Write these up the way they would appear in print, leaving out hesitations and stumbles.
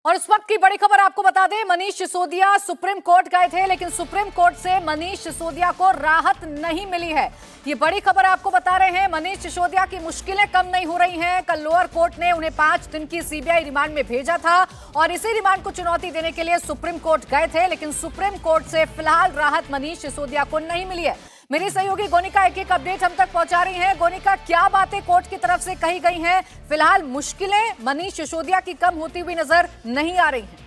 और इस वक्त की बड़ी खबर आपको बता दें, मनीष सिसोदिया सुप्रीम कोर्ट गए थे, लेकिन सुप्रीम कोर्ट से मनीष सिसोदिया को राहत नहीं मिली है। ये बड़ी खबर आपको बता रहे हैं। मनीष सिसोदिया की मुश्किलें कम नहीं हो रही हैं। कल लोअर कोर्ट ने उन्हें 5 दिन की सीबीआई रिमांड में भेजा था और इसी रिमांड को चुनौती देने के लिए सुप्रीम कोर्ट गए थे, लेकिन सुप्रीम कोर्ट से फिलहाल राहत मनीष सिसोदिया को नहीं मिली है। मेरी सहयोगी गोनिका एक अपडेट हम तक पहुंचा रही हैं। गोनिका, क्या बातें कोर्ट की तरफ से कही गई हैं? फिलहाल मुश्किलें मनीष सिसोदिया की कम होती हुई नजर नहीं आ रही हैं।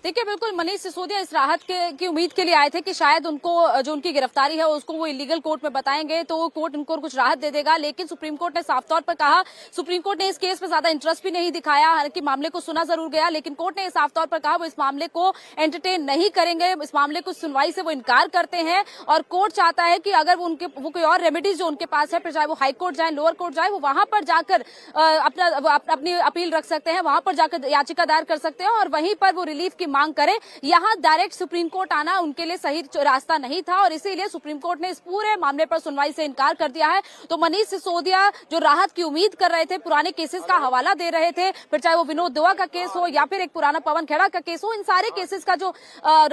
देखिए, बिल्कुल मनीष सिसोदिया इस राहत की उम्मीद के लिए आए थे कि शायद उनको जो उनकी गिरफ्तारी है उसको वो इलीगल कोर्ट में बताएंगे तो कोर्ट उनको कुछ राहत दे देगा, लेकिन सुप्रीम कोर्ट ने साफ तौर पर कहा। सुप्रीम कोर्ट ने इस केस में ज्यादा इंटरेस्ट भी नहीं दिखाया, हालांकि मामले को सुना जरूर गया, लेकिन कोर्ट ने साफ तौर पर कहा वो इस मामले को एंटरटेन नहीं करेंगे। इस मामले को सुनवाई से वो इनकार करते हैं और कोर्ट चाहता है कि अगर वो कोई और रेमेडीज जो उनके पास है, फिर चाहे वो हाई कोर्ट जाए, लोअर कोर्ट जाए, वो वहां पर जाकर अपनी अपील रख सकते हैं, वहां पर जाकर याचिका दायर कर सकते हैं और वहीं पर वो रिलीफ की मांग करें। यहां डायरेक्ट सुप्रीम कोर्ट आना उनके लिए सही रास्ता नहीं था और इसीलिए सुप्रीम कोर्ट ने इस पूरे मामले पर सुनवाई से इनकार कर दिया है। तो मनीष सिसोदिया जो राहत की उम्मीद कर रहे थे, पुराने केसेस का हवाला दे रहे थे, फिर चाहे वो विनोद दुआ का केस हो या फिर एक पुराना पवन खेड़ा का केस हो, इन सारे केसेस का जो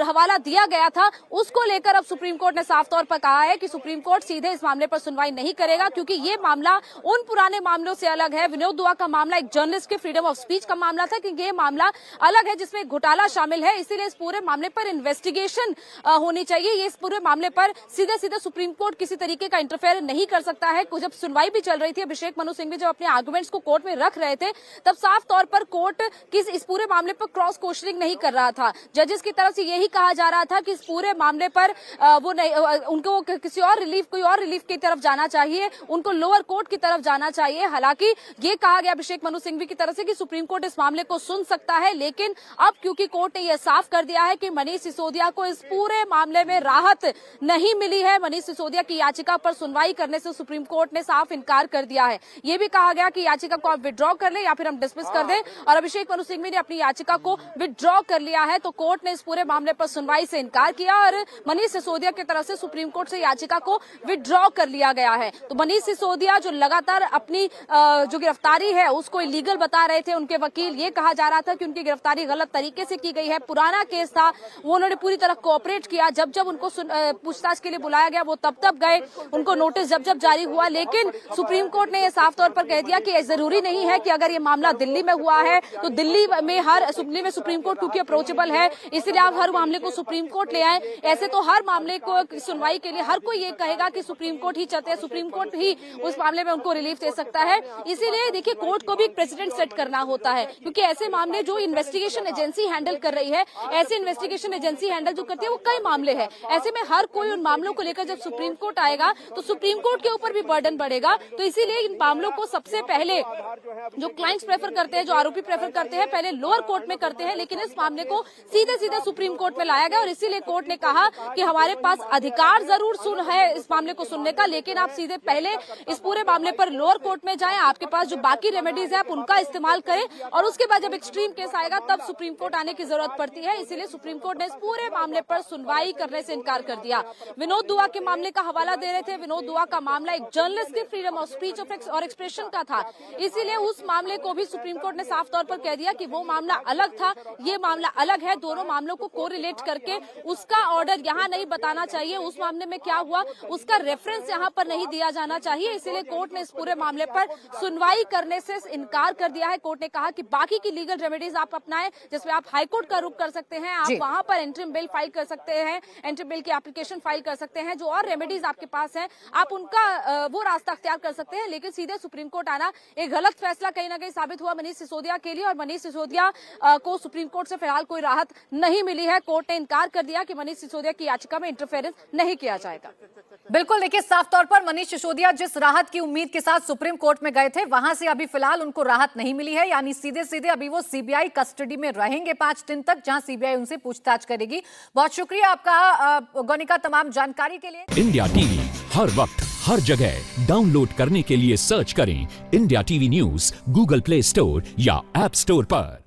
हवाला दिया गया था उसको लेकर अब सुप्रीम कोर्ट ने साफ तौर पर कहा है कि सुप्रीम कोर्ट सीधे इस मामले पर सुनवाई नहीं करेगा, क्योंकि ये मामला उन पुराने मामलों से अलग है। विनोद दुआ का मामला एक जर्नलिस्ट के फ्रीडम ऑफ स्पीच का मामला था, क्योंकि ये मामला अलग है जिसमें घोटाला शामिल है। इसीलिए इस पूरे मामले पर इन्वेस्टिगेशन होनी चाहिए। ये इस पूरे मामले पर सीधे सीधे सुप्रीम कोर्ट किसी तरीके का इंटरफेयर नहीं कर सकता है। जब सुनवाई भी चल रही थी, अभिषेक मनु सिंघवी जब अपने आर्गुमेंट्स को कोर्ट में रख रहे थे, तब साफ तौर पर कोर्ट इस पूरे मामले पर क्रॉस क्वेश्चनिंग नहीं कर रहा था। जजेस की तरफ से यही कहा जा रहा था कि इस पूरे मामले पर उनको कोई और रिलीफ की तरफ जाना चाहिए, उनको लोअर कोर्ट की तरफ जाना चाहिए। हालांकि ये कहा गया अभिषेक मनु सिंघवी की तरफ से कि सुप्रीम कोर्ट इस मामले को सुन सकता है, लेकिन अब क्योंकि कोर्ट ने यह साफ कर दिया है कि मनीष सिसोदिया को इस पूरे मामले में राहत नहीं मिली है, मनीष सिसोदिया की याचिका पर सुनवाई करने से सुप्रीम कोर्ट ने साफ इनकार कर दिया है। यह भी कहा गया कि याचिका को आप विड्रॉ कर लें या फिर हम डिसमिस कर दें, और अभिषेक मनु सिंघवी ने अपनी याचिका को विड्रॉ कर लिया है। तो कोर्ट ने इस पूरे मामले पर सुनवाई से इनकार किया और मनीष सिसोदिया की तरफ से सुप्रीम कोर्ट से याचिका को विड्रॉ कर लिया गया है। तो मनीष सिसोदिया जो लगातार अपनी जो गिरफ्तारी है उसको इलीगल बता रहे थे, उनके वकील, ये कहा जा रहा था कि उनकी गिरफ्तारी गलत तरीके से की गई है, पुराना केस था, वो उन्होंने पूरी तरह कोऑपरेट किया, जब जब उनको पूछताछ के लिए बुलाया गया वो तब गए, उनको नोटिस जब जारी हुआ। लेकिन सुप्रीम कोर्ट ने यह साफ तौर पर कह दिया कि जरूरी नहीं है कि अगर ये मामला दिल्ली में हुआ है तो दिल्ली में सुप्रीम कोर्ट क्योंकि अप्रोचेबल है, इसलिए आप हर मामले को सुप्रीम कोर्ट ले आए। ऐसे तो हर मामले को सुनवाई के लिए हर कोई ये कहेगा कि सुप्रीम कोर्ट ही चाहते हैं, सुप्रीम कोर्ट ही उस मामले में उनको रिलीफ दे सकता है। इसीलिए देखिए, कोर्ट को भी एक प्रेसिडेंट सेट करना होता है, क्योंकि ऐसे मामले जो इन्वेस्टिगेशन एजेंसी हैंडल कर रही है, ऐसे इन्वेस्टिगेशन एजेंसी हैंडल जो करती है वो कई मामले हैं। ऐसे में हर कोई उन मामलों को लेकर जब सुप्रीम कोर्ट आएगा तो सुप्रीम कोर्ट के ऊपर भी बर्डन बढ़ेगा। तो इसीलिए इन मामलों को सबसे पहले जो क्लाइंट्स प्रेफर करते हैं, जो आरोपी प्रेफर करते हैं, पहले लोअर कोर्ट में करते हैं, लेकिन इस मामले को सीधे सीधे सुप्रीम कोर्ट में लाया गया और इसीलिए कोर्ट ने कहा कि हमारे पास अधिकार जरूर है इस मामले को सुनने का, लेकिन आप सीधे पहले इस पूरे मामले पर लोअर कोर्ट में जाएं, आपके पास जो बाकी रेमेडीज है आप उनका इस्तेमाल करें और उसके बाद जब एक्सट्रीम केस आएगा तब सुप्रीम कोर्ट आने की जरूरत पड़ती है। इसीलिए सुप्रीम कोर्ट ने इस पूरे मामले पर सुनवाई करने से इनकार कर दिया। विनोद दुआ के मामले का हवाला दे रहे थे। विनोद दुआ का मामला एक जर्नलिस्ट की फ्रीडम ऑफ स्पीच और एक्सप्रेशन का था, इसीलिए उस मामले को भी सुप्रीम कोर्ट ने साफ तौर पर कह दिया कि वो मामला अलग था, ये मामला अलग है। दोनों मामलों को कोरिलेट करके उसका ऑर्डर यहाँ नहीं बताना चाहिए, उस मामले में क्या हुआ उसका रेफरेंस यहाँ पर नहीं दिया जाना चाहिए। इसीलिए कोर्ट ने इस पूरे मामले पर सुनवाई करने से इनकार कर दिया है। कोर्ट ने कहा कि बाकी की लीगल रेमेडीज आप अपनाएं, जिसमें आप हाईकोर्ट का रुख कर सकते हैं, आप वहां पर इंटरिम बिल फाइल कर सकते हैं, इंटरिम बिल की एप्लीकेशन फाइल कर सकते हैं, जो और रेमेडीज आपके पास हैं आप उनका वो रास्ता अख्तियार कर सकते हैं, लेकिन सीधे सुप्रीम कोर्ट आना एक गलत फैसला कहीं ना कहीं साबित हुआ मनीष सिसोदिया के लिए और मनीष सिसोदिया को सुप्रीम कोर्ट से फिलहाल कोई राहत नहीं मिली है। कोर्ट ने इनकार कर दिया कि मनीष सिसोदिया की याचिका में इंटरफेरेंस नहीं किया जाएगा। बिल्कुल, देखिए, साफ तौर पर मनीष सिसोदिया जिस राहत की उम्मीद के साथ सुप्रीम कोर्ट में गए थे, वहां से अभी फिलहाल उनको राहत नहीं मिली है, यानी सीधे सीधे अभी वो सीबीआई कस्टडी में रहेंगे 5 दिन तक, जहां सीबीआई उनसे पूछताछ करेगी। बहुत शुक्रिया आपका गोनिका, तमाम जानकारी के लिए। इंडिया टीवी हर वक्त हर जगह डाउनलोड करने के लिए सर्च करें India TV news Google play store या ऐप स्टोर पर।